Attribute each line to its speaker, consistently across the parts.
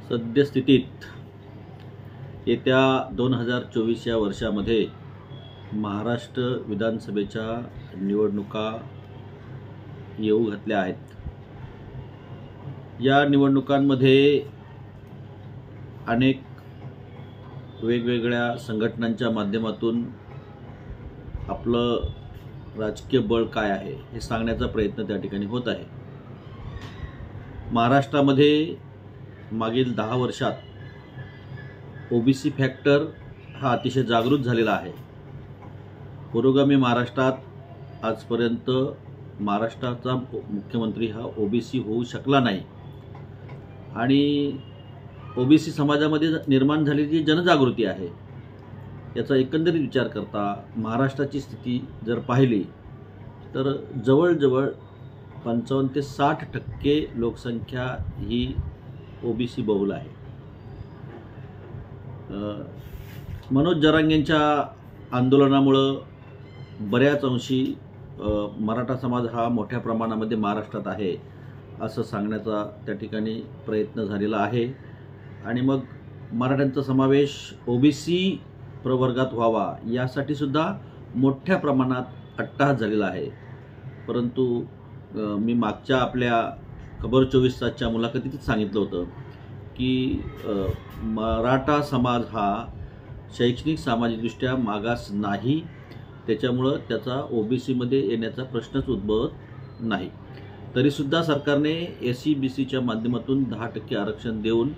Speaker 1: सद्यस्थितीत येत्या 2024 या वर्षामध्ये महाराष्ट्र विधानसभेच्या निवडणुका येऊ घातल्या आहेत। या निवडणुकांमध्ये अनेक वेगवेगळ्या संघटनांच्या माध्यमातून आपलं राजकीय बळ काय आहे हे सांगण्याचा प्रयत्न त्या ठिकाणी होत आहे। महाराष्ट्रामध्ये मागील 10 वर्षात ओबीसी फॅक्टर हा अतिशय जागृत झालेला आहे। पुरोगामी महाराष्ट्रात आजपर्यंत महाराष्ट्राचा मुख्यमंत्री हा ओबीसी होऊ शकला नाही आणि ओबीसी समाजामध्ये निर्माण झालेली जनजागृती आहे याचा एकंदरीत विचार करता महाराष्ट्राची स्थिती जर पाहिली तर जवळजवळ 55 ते 60% लोकसंख्या ही ओबीसी बहुल आहे। मनोज जरांगेंच्या आंदोलनामुळे बऱ्याच अंशी मराठा समाज हा मोठ्या प्रमाणामध्ये महाराष्ट्रात आहे असं सांगण्याचा त्या ठिकाणी प्रयत्न झालेला आहे आणि मग मराठ्यांचा समावेश ओबीसी प्रवर्गात व्हावा यासाठी सुद्धा मोठ्या प्रमाणात अट्टाहास झालेला आहे। परंतु मी मागच्या आपल्या खबर 24 तासच्या मुलाखतीत सांगितलं होतं की मराठा समाज हा शैक्षणिक सामाजिकदृष्ट्या मागास नाही, त्याच्यामुळं त्याचा ओबीसीमध्ये येण्याचा प्रश्नच उद्भवत नाही। तरीसुद्धा सरकारने SC-BCच्या माध्यमातून 10% आरक्षण देऊन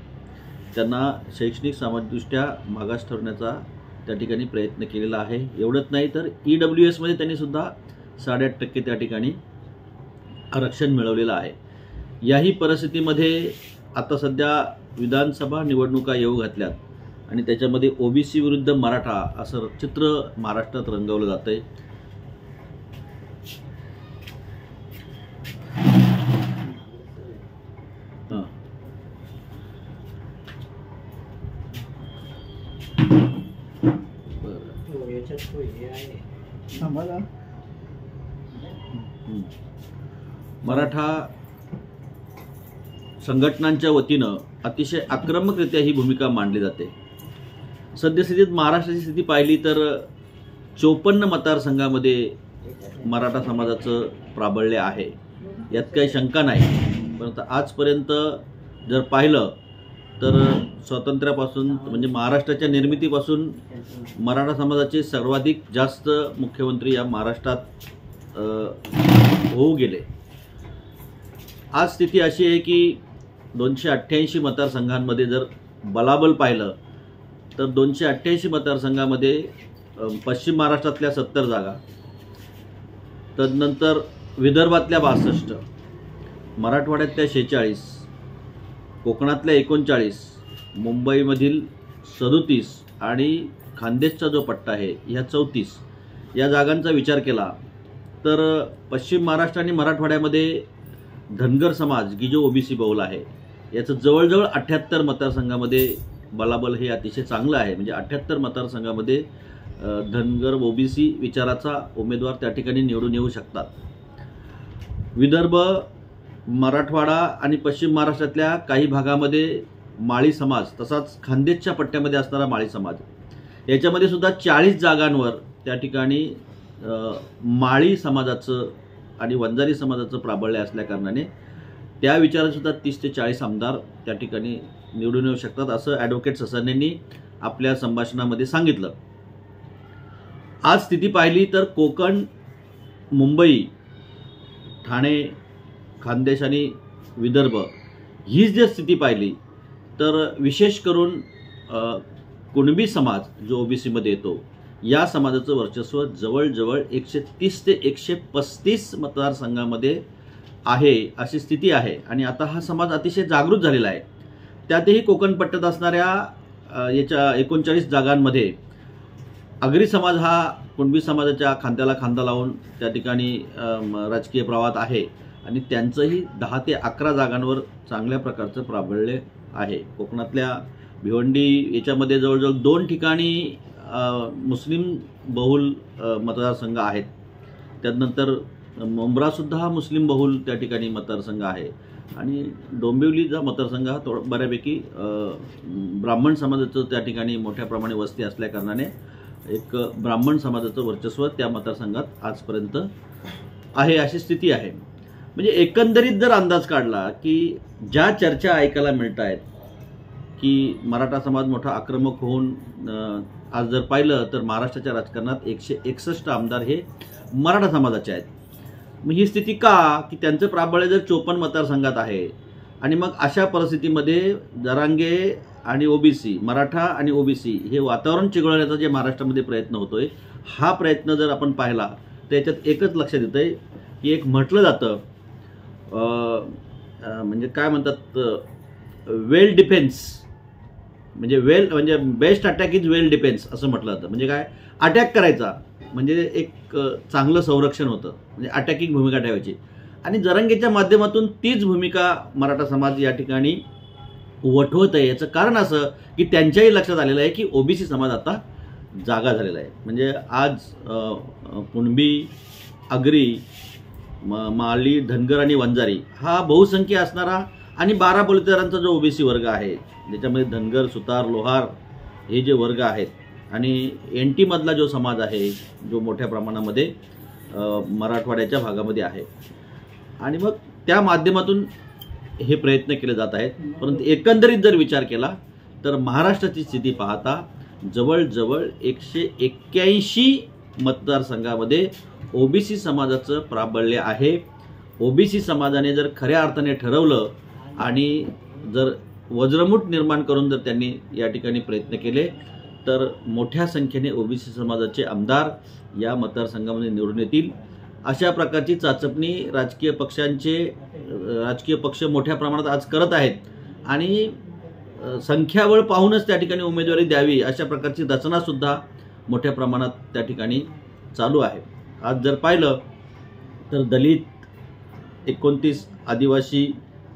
Speaker 1: त्यांना शैक्षणिक सामाजिकदृष्ट्या मागास ठरवण्याचा त्या ठिकाणी प्रयत्न केलेला आहे। एवढंच नाही तर EWSमध्ये त्यांनी सुद्धा 8.5% त्या ठिकाणी आरक्षण मिळवलेलं आहे। याही परिस्थितीमध्ये आता सध्या विधानसभा निवडणुका येऊ घातल्यात आणि त्याच्यामध्ये ओबीसी विरुद्ध मराठा असं चित्र महाराष्ट्रात रंगवलं जातंय। मराठा संघटनांच्या वतीनं अतिशय आक्रमकरित्या ही भूमिका मांडली जाते। सद्यस्थितीत महाराष्ट्राची स्थिती पाहिली तर 54 मतदारसंघामध्ये मराठा समाजाचं प्राबल्य आहे, यात काही शंका नाही। परंतु आजपर्यंत जर पाहिलं तर स्वातंत्र्यापासून म्हणजे महाराष्ट्राच्या निर्मितीपासून मराठा समाजाचे सर्वाधिक जास्त मुख्यमंत्री या महाराष्ट्रात होऊ गेले। आज स्थिती अशी आहे की 288 मतदारसंघांमध्ये जर बलाबल पाहिलं तर 288 मतदारसंघामध्ये पश्चिम महाराष्ट्रातल्या 70 जागा, तदनंतर विदर्भातल्या 62, मराठवाड्यातल्या 46, कोकणातल्या 39, मुंबईमधील 37 आणि खानदेशचा जो पट्टा आहे ह्या 34 या जागांचा विचार केला तर पश्चिम महाराष्ट्र आणि मराठवाड्यामध्ये धनगर समाज की जो ओबीसी बहुल आहे याचं जवळजवळ 78 मतदारसंघामध्ये बलाबल हे अतिशय चांगलं आहे। म्हणजे 78 मतदारसंघामध्ये धनगर ओबीसी विचाराचा उमेदवार त्या ठिकाणी निवडून येऊ शकतात। विदर्भ, मराठवाडा आणि पश्चिम महाराष्ट्रातल्या काही भागामध्ये माळी समाज, तसाच खानदेशच्या पट्ट्यामध्ये असणारा माळी समाज याच्यामध्ये सुद्धा 40 जागांवर त्या ठिकाणी माळी समाजाचं आणि वंजारी समाजाचं प्राबल्य असल्याकारणाने त्या विचारात सुद्धा 30 ते 40 आमदार त्या ठिकाणी निवडून येऊ शकतात असं ॲडव्होकेट ससानेंनी आपल्या संभाषणामध्ये सांगितलं। आज स्थिती पाहिली तर कोकण, मुंबई, ठाणे, खानदेश आणि विदर्भ ही जर स्थिती पाहिली तर विशेष करून कुणबी समाज जो ओबीसीमध्ये येतो या समाजाचं वर्चस्व जवळजवळ 130 ते 135 मतदारसंघामध्ये आहे अशी स्थिती आहे आणि आता हा समाज अतिशय जागृत झालेला आहे। त्यातही कोकण पट्ट्यात असणाऱ्या याच्या 39 जागांमध्ये आगरी समाज हा कुणबी समाजाच्या खांद्याला खांदा लावून त्या ठिकाणी राजकीय प्रवाहात आहे आणि त्यांचंही 10 ते 11 जागांवर चांगल्या प्रकारचं प्राबल्य आहे। कोकणातल्या भिवंडी याच्यामध्ये जवळजवळ 2 ठिकाणी मुस्लिम बहुल मतदारसंघ आहेत। त्यानंतर मुंब्रा सुद्धा हा मुस्लिम बहुल त्या ठिकाणी मतदारसंघ आहे आणि डोंबिवलीचा मतदारसंघ हा बऱ्यापैकी ब्राह्मण समाजाचं त्या ठिकाणी मोठ्या प्रमाणे वस्ती असल्या कारणाने एक ब्राह्मण समाजाचं वर्चस्व त्या मतदारसंघात आजपर्यंत आहे, अशी स्थिती आहे. म्हणजे एकंदरीत जर अंदाज काढला की ज्या चर्चा ऐकायला मिळत आहेत की मराठा समाज मोठा आक्रमक होऊन आज जर पाहिलं तर महाराष्ट्राच्या राजकारणात 161 आमदार हे मराठा समाजाचे आहेत. मग ही स्थिती का की त्यांचं प्राबल्य जर 54 मतदारसंघात आहे आणि मग अशा परिस्थितीमध्ये जरांगे आणि ओबीसी, मराठा आणि ओबीसी हे वातावरण चिघळण्याचा जे महाराष्ट्रामध्ये प्रयत्न होतोय, हा प्रयत्न जर आपण पाहिला तर याच्यात एकच लक्षात येतंय की एक म्हटलं जातं म्हणजे काय म्हणतात, वेल डिफेन्स म्हणजे best attack is well defence असं म्हटलं जातं. म्हणजे काय, अटॅक करायचा म्हणजे एक चांगलं संरक्षण होतं, म्हणजे अटॅकिंग भूमिका ठेवायची. आणि जरांगेच्या माध्यमातून तीच भूमिका मराठा समाज या ठिकाणी वठवत आहे. याचं कारण असं की त्यांच्याही लक्षात आलेलं आहे की ओबीसी समाज आता जागा झालेला आहे. म्हणजे आज कुणबी, आगरी, माळी, धनगर आणि वंजारी हा बहुसंख्य असणारा आणि 12 बलुतेदारांचा जो ओबीसी वर्ग आहे, ज्याच्यामध्ये धनगर, सुतार, लोहार हे जे वर्ग आहेत आणि NT मधला जो समाज आहे जो मोठ्या प्रमाणामध्ये मराठवाड्याच्या भागामध्ये आहे, आणि मग त्या माध्यमातून हे प्रयत्न केले जात आहेत. परंतु एकंदरीत जर विचार केला तर महाराष्ट्राची स्थिती पाहता जवळजवळ 181 मतदारसंघामध्ये ओबीसी समाजाचं प्राबल्य आहे. ओबीसी समाजाने जर खऱ्या अर्थाने ठरवलं आणि जर वज्रमुठ निर्माण करून जर त्यांनी या ठिकाणी प्रयत्न केले तर मोठ्या संख्येने ओबीसी समाजाचे आमदार या मतदारसंघामध्ये निवडून येतील. अशा प्रकारची चाचपणी राजकीय पक्ष मोठ्या प्रमाणात आज करत आहेत आणि संख्याबळ पाहूनच त्या ठिकाणी उमेदवारी द्यावी अशा प्रकारची रचनासुद्धा मोठ्या प्रमाणात त्या ठिकाणी चालू आहे. आज जर पाहिलं तर दलित 29, आदिवासी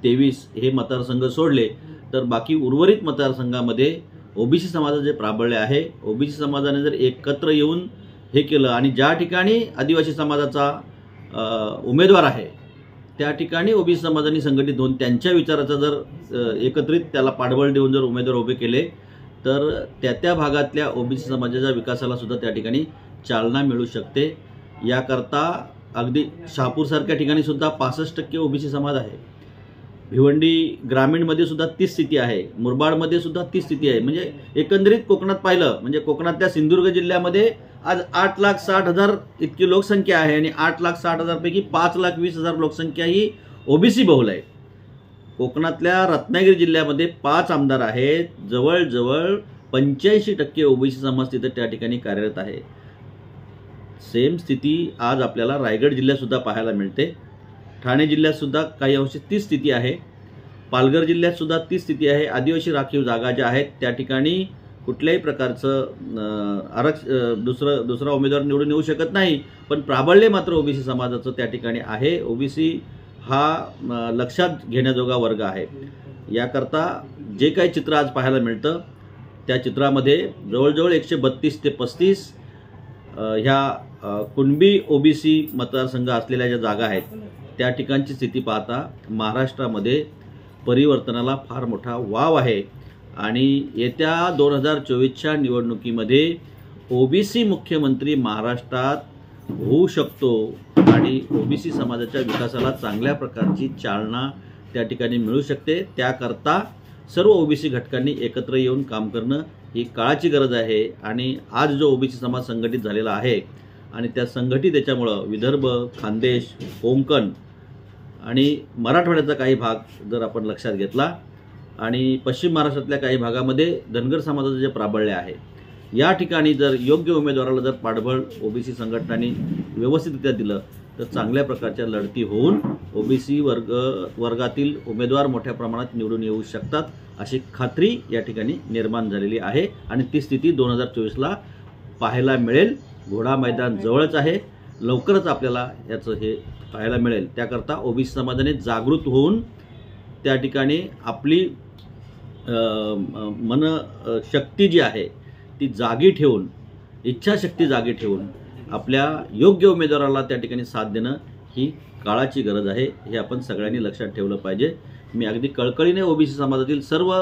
Speaker 1: 23 हे मतदारसंघ सोडले तर बाकी उर्वरित मतदारसंघामध्ये ओबीसी समाजाचे प्राबल्य आहे. ओबीसी समाजाने जर एकत्र येऊन हे केलं आणि ज्या ठिकाणी आदिवासी समाजाचा उमेदवार आहे त्या ठिकाणी ओबीसी समाजाने संघटित होऊन त्यांच्या विचाराचा जर एकत्रित त्याला पाठबळ देऊन जर उमेदवार उभे केले तर त्या भागातल्या ओबीसी समाजाच्या विकासाला सुद्धा त्या ठिकाणी चालना मिळू शकते. याकरता अगदी शहापूरसारख्या ठिकाणी सुद्धा 65% ओबीसी समाज आहे. भिवंडी ग्रामीणमध्ये सुद्धा तीच स्थिती आहे. मुरबाडमध्ये सुद्धा तीच स्थिती आहे. म्हणजे एकंदरीत कोकणात पाहिलं म्हणजे कोकणातल्या सिंधुदुर्ग जिल्ह्यामध्ये आज 8,60,000 इतकी लोकसंख्या आहे आणि 8,60,000 पैकी 5,20,000 लोकसंख्या ही ओबीसी बहुल आहे. कोकणातल्या रत्नागिरी जिल्ह्यामध्ये 5 आमदार आहेत. जवळजवळ 85% ओबीसी समाज तिथे त्या ठिकाणी कार्यरत आहे. सेम स्थिती आज आपल्याला रायगड जिल्ह्यात सुद्धा पाहायला मिळते. ठाणे जिल्ह्यात सुद्धा काही अंशी तीच स्थिती आहे. पालघर जिल्ह्यात सुद्धा तीच स्थिती आहे. आदिवासी राखीव जागा ज्या आहेत त्या ठिकाणी कुठल्याही प्रकारचं दुसरा उमेदवार निवडून येऊ शकत नाही, पण प्राबल्य मात्र ओबीसी समाजाचं त्या ठिकाणी आहे. ओबीसी हा लक्षात घेण्याजोगा वर्ग आहे. याकरता जे काही चित्र आज पाहायला मिळतं त्या चित्रामध्ये जवळजवळ 132 ते 35 ह्या कुणबी ओबीसी मतदारसंघ असलेल्या ज्या जागा आहेत त्या ठिकाणची स्थिती पाहता महाराष्ट्रामध्ये परिवर्तनाला फार मोठा वाव आहे आणि येत्या 2024च्या निवडणुकीमध्ये ओबीसी मुख्यमंत्री महाराष्ट्रात होऊ शकतो आणि ओबीसी समाजाच्या विकासाला चांगल्या प्रकारची चालना त्या ठिकाणी मिळू शकते. त्याकरता सर्व ओबीसी घटकांनी एकत्र येऊन काम करणं ही काळाची गरज आहे. आणि आज जो ओबीसी समाज संघटित झालेला आहे आणि त्या संघटित याच्यामुळं विदर्भ, खानदेश, कोकण आणि मराठवाड्याचा काही भाग जर आपण लक्षात घेतला आणि पश्चिम महाराष्ट्रातल्या काही भागामध्ये धनगर समाजाचं जे प्राबल्य आहे या ठिकाणी जर योग्य उमेदवाराला जर पाठबळ ओबीसी संघटनांनी व्यवस्थितरित्या दिलं तर चांगल्या प्रकारच्या लढती होऊन ओबीसी वर्गातील उमेदवार मोठ्या प्रमाणात निवडून येऊ शकतात अशी खात्री या ठिकाणी निर्माण झालेली आहे. आणि ती स्थिती 2024ला पाहायला मिळेल. घोडा मैदान जवळच आहे. लवकरच आपल्याला याचं हे पाहायला मिळेल. त्याकरता ओबीसी समाजाने जागृत होऊन त्या ठिकाणी आपली मनशक्ती जी आहे ती जागी ठेवून, इच्छाशक्ती जागी ठेवून आपल्या योग्य उमेदवाराला त्या ठिकाणी साथ देणं ही काळाची गरज आहे, हे आपण सगळ्यांनी लक्षात ठेवलं पाहिजे. मी अगदी कळकळीने ओबीसी समाजातील सर्व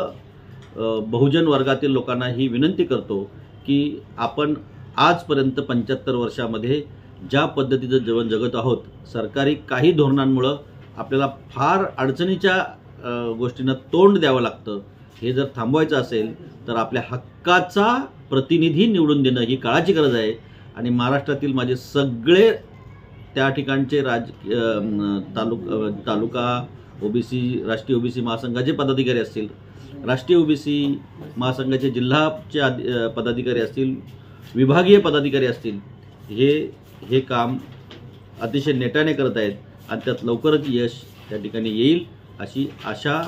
Speaker 1: बहुजन वर्गातील लोकांना ही विनंती करतो की आपण आजपर्यंत 75 वर्षामध्ये ज्या पद्धतीचं जीवन जगत आहोत, सरकारी काही धोरणांमुळं आपल्याला फार अडचणीच्या गोष्टींना तोंड द्यावं लागतं. हे जर थांबवायचं असेल तर आपल्या हक्काचा प्रतिनिधी निवडून देणं ही काळाची गरज आहे. आणि महाराष्ट्रातील माझे सगळे त्या ठिकाणचे तालुका ओबीसी राष्ट्रीय ओबीसी महासंघाचे पदाधिकारी असतील, राष्ट्रीय ओबीसी महासंघाचे जिल्हाचे पदाधिकारी असतील, विभागीय पदाधिकारी असतील, हे काम अतिशय नेटाने करत आहेत आणि त्यात लवकरच यश त्या ठिकाणी येईल अशी आशा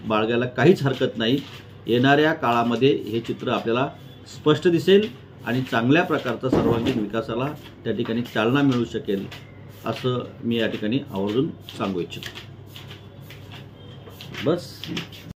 Speaker 1: बाळगायला काहीच हरकत नाही. येणाऱ्या काळामध्ये हे चित्र आपल्याला स्पष्ट दिसेल आणि चांगल्या प्रकारचा सर्वांगीण विकासाला त्या ठिकाणी चालना मिळू शकेल असं मी या ठिकाणी आवर्जून सांगू इच्छितो. बस.